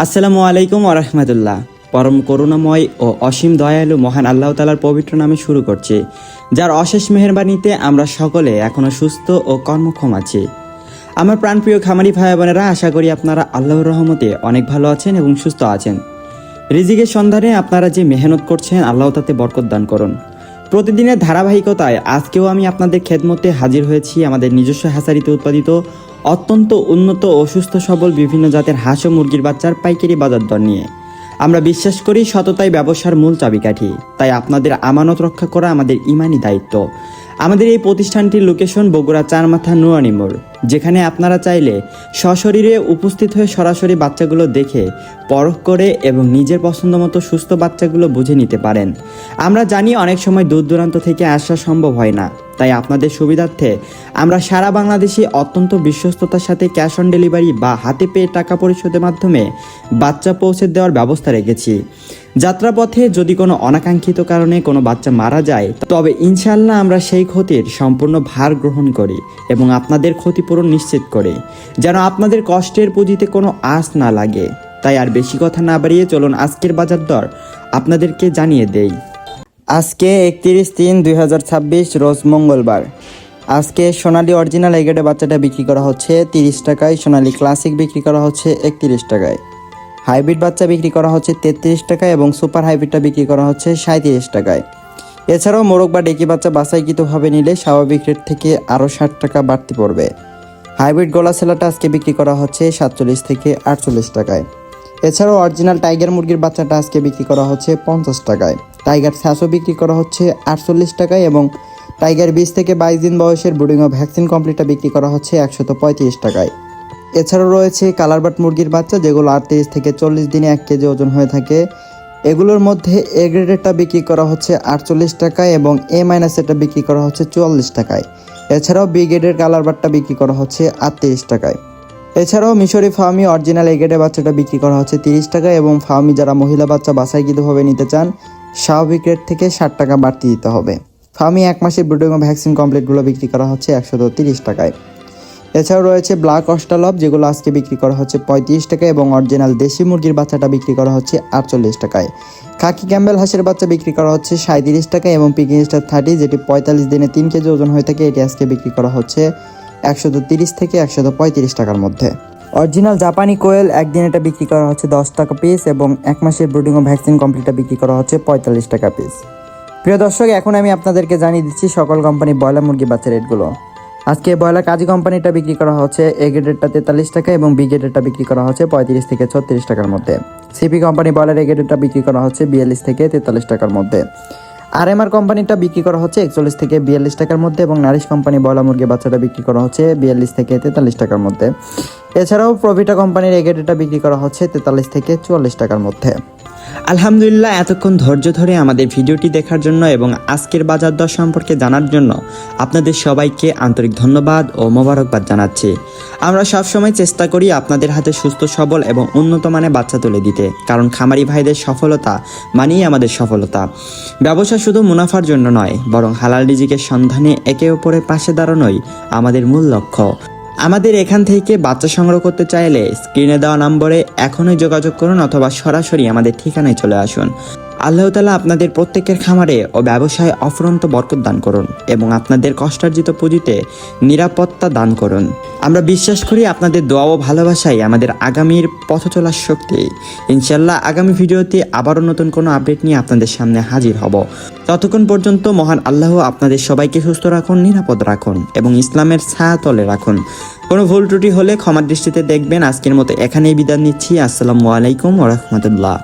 আসসালামু আলাইকুম ওয়া রাহমাতুল্লাহ। পরম করুণাময় ও অসীম দয়ালু মহান আল্লাহ তাআলার পবিত্র নামে শুরু করছি, যার অশেষ মেহেরবানিতে আমরা সকলে এখনো সুস্থ ও কর্মক্ষম আছি। আমার প্রাণপ্রিয় খামারি ভাই বোনেরা, আশা করি আপনারা আল্লাহর রহমতে অনেক ভালো আছেন এবং সুস্থ আছেন। রিজিকের সন্ধানে আপনারা যে মেহনত করছেন, আল্লাহ তাতে বরকত দান করুন। প্রতিদিনের ধারাবাহিকতায় আজকেও আমি আপনাদের খেদমতে হাজির হয়েছি আমাদের নিজস্ব হ্যাচারিতে উৎপাদিত অত্যন্ত উন্নত ও সুস্থ সবল বিভিন্ন জাতের হাঁস ও মুরগির বাচ্চার পাইকারি বাজার দর নিয়ে। আমরা বিশ্বাস করি সততাই ব্যবসার মূল চাবিকাঠি, তাই আপনাদের আমানত রক্ষা করা আমাদের ইমানি দায়িত্ব। আমাদের এই প্রতিষ্ঠানটির লোকেশন বগুড়া চারমাথা নুরানি মোড়, যেখানে আপনারা চাইলে সশরীরে উপস্থিত হয়ে সরাসরি বাচ্চাগুলো দেখে পরখ করে এবং নিজের পছন্দ মতো সুস্থ বাচ্চাগুলো বুঝে নিতে পারেন। আমরা জানি অনেক সময় দূর দূরান্ত থেকে আসা সম্ভব হয় না, তাই আপনাদের সুবিধার্থে আমরা সারা বাংলাদেশে অত্যন্ত বিশ্বস্ততার সাথে ক্যাশ অন ডেলিভারি বা হাতে পেয়ে টাকা পরিশোধের মাধ্যমে বাচ্চা পৌঁছে দেওয়ার ব্যবস্থা রেখেছি। যাত্রাপথে যদি কোনো অনাকাঙ্ক্ষিত কারণে কোনো বাচ্চা মারা যায়, তবে ইনশাআল্লাহ আমরা সেই ক্ষতির সম্পূর্ণ ভার গ্রহণ করি এবং আপনাদের ক্ষতিপূরণ নিশ্চিত করি, যেন আপনাদের কষ্টের পুঁজিতে কোনো আঁচ না লাগে। তাই আর বেশি কথা না বাড়িয়ে চলুন আজকের বাজার দর আপনাদেরকে জানিয়ে দেই। আজকে 31/3/2026 রোজ মঙ্গলবার। আজকে সোনালী অরিজিনাল এগেডে বাচ্চাটা বিক্রি করা হচ্ছে 30 টাকায়, সোনালী ক্লাসিক বিক্রি করা হচ্ছে 31 টাকায়, হাইব্রিড বাচ্চা বিক্রি করা হচ্ছে 33 টাকায় এবং সুপার হাইব্রিডটা বিক্রি করা হচ্ছে 37 টাকায়। এছাড়াও মোরগ বা ডেকি বাচ্চা বাছাইকৃতভাবে নিলে স্বাভাবিক রেট থেকে আরও 60 টাকা বাড়তি পড়বে। হাইব্রিড গলা সেলাটা আজকে বিক্রি করা হচ্ছে 47 থেকে 48 টাকায়। এছাড়াও অরিজিনাল টাইগার মুরগির বাচ্চাটা আজকে বিক্রি করা হচ্ছে 50 টাকায়। টাইগার স্যাসও বিক্রি করা হচ্ছে 48 টাকায় এবং টাইগার 20 থেকে 22 দিন বয়সের ব্রুডিং ও ভ্যাকসিন কমপ্লিটটা বিক্রি করা হচ্ছে 135 টাকায়। এছাড়াও রয়েছে কালারবাট মুরগির বাচ্চা, যেগুলো 38 থেকে 40 দিনে 1 কেজি ওজন হয়ে থাকে। এগুলোর মধ্যে এ গ্রেডেরটা বিক্রি করা হচ্ছে 48 টাকায় এবং এ মাইনাসেরটা বিক্রি করা হচ্ছে 44 টাকায়। এছাড়াও বি গ্রেডের কালারবাটটা বিক্রি করা হচ্ছে 38 টাকায়। এছাড়াও মিশরি ফার্মি অরিজিনাল এ গ্রেডের বাচ্চাটা বিক্রি করা হচ্ছে 30 টাকায় এবং ফার্মি যারা মহিলা বাচ্চা বাছাইকৃতভাবে নিতে চান, স্বাভাবিক রেট থেকে 60 টাকা বাড়তি দিতে হবে। ফার্মি 1 মাসের ব্রুডিং ও ভ্যাকসিন কমপ্লিটগুলো বিক্রি করা হচ্ছে 130 টাকায়। এছাড়াও রয়েছে ব্ল্যাক অস্ট্রালব, যেগুলো আজকে বিক্রি করা হচ্ছে 35 টাকায় এবং অরিজিনাল দেশি মুরগির বাচ্চাটা বিক্রি করা হচ্ছে 48 টাকায়। খাকি ক্যাম্বেল হাঁসের বাচ্চা বিক্রি করা হচ্ছে 37 টাকায় এবং পিকিং স্টার 30, যেটি 45 দিনে 3 কেজি ওজন হয়ে থাকে, এটি আজকে বিক্রি করা হচ্ছে 130 থেকে 135 টাকার মধ্যে। অরিজিনাল জাপানি কোয়েল একদিন এটা বিক্রি করা হচ্ছে 10 টাকা পিস এবং 1 মাসের ব্রুডিং ও ভ্যাকসিন কমপ্লিটটা বিক্রি করা হচ্ছে 45 টাকা পিস। প্রিয় দর্শক, এখন আমি আপনাদেরকে জানিয়ে দিচ্ছি সকল কোম্পানি ব্রয়লার মুরগি বাচ্চা রেটগুলো। আজকে ব্রয়লার কাজী কোম্পানিটা বিক্রি করা হচ্ছে এ গ্রেডেরটা 43 টাকা এবং বি গ্রেডেরটা বিক্রি করা হচ্ছে 35 থেকে 36 টাকার মধ্যে। সিপি কোম্পানি ব্রয়লার এ গ্রেডেরটা বিক্রি করা হচ্ছে 42 থেকে 43 টাকার মধ্যে। আরএমআর কোম্পানিটা বিক্রি করা হচ্ছে 41 থেকে 42 টাকার মধ্যে এবং নারিশ কোম্পানি ব্রয়লার মুরগি বাচ্চাটা বিক্রি করা হচ্ছে 42 থেকে 43 টাকার মধ্যে। এছাড়াও প্রভিটা কোম্পানির এ গ্রেডেরটা বিক্রি করা হচ্ছে 43 থেকে 44 টাকার মধ্যে। আলহামদুলিল্লাহ, এতক্ষণ ধৈর্য ধরে আমাদের ভিডিওটি দেখার জন্য এবং আজকের বাজার দর সম্পর্কে জানার জন্য আপনাদের সবাইকে আন্তরিক ধন্যবাদ ও মোবারকবাদ জানাচ্ছি। আমরা সবসময় চেষ্টা করি আপনাদের হাতে সুস্থ সবল এবং উন্নত মানের বাচ্চা তুলে দিতে, কারণ খামারি ভাইদের সফলতা মানেই আমাদের সফলতা। ব্যবসা শুধু মুনাফার জন্য নয়, বরং হালাল রিজিকের সন্ধানে একে অপরের পাশে দাঁড়ানোই আমাদের মূল লক্ষ্য। আমাদের এখান থেকে বাচ্চা সংগ্রহ করতে চাইলে স্ক্রিনে দেওয়া নম্বরে এখনই যোগাযোগ করুন অথবা সরাসরি আমাদের ঠিকানায় চলে আসুন। আল্লাহ তাআলা আপনাদের প্রত্যেকের খামারে ও ব্যবসায় অফুরন্ত বরকত দান করুন এবং আপনাদের কষ্টার্জিত পুঁজিতে নিরাপত্তা দান করুন। আমরা বিশ্বাস করি আপনাদের দোয়া ও ভালোবাসাই আমাদের আগামীর পথ চলার শক্তি। ইনশাল্লাহ আগামী ভিডিওতে আবারও নতুন কোনো আপডেট নিয়ে আপনাদের সামনে হাজির হব। ততক্ষণ পর্যন্ত মহান আল্লাহ আপনাদের সবাইকে সুস্থ রাখুন, নিরাপদ রাখুন এবং ইসলামের ছায়াতলে রাখুন। কোনো ভুল ত্রুটি হলে ক্ষমার দৃষ্টিতে দেখবেন। আজকের মতো এখানেই বিদায় নিচ্ছি। আসসালামু আলাইকুম ওয়া রাহমাতুল্লাহ।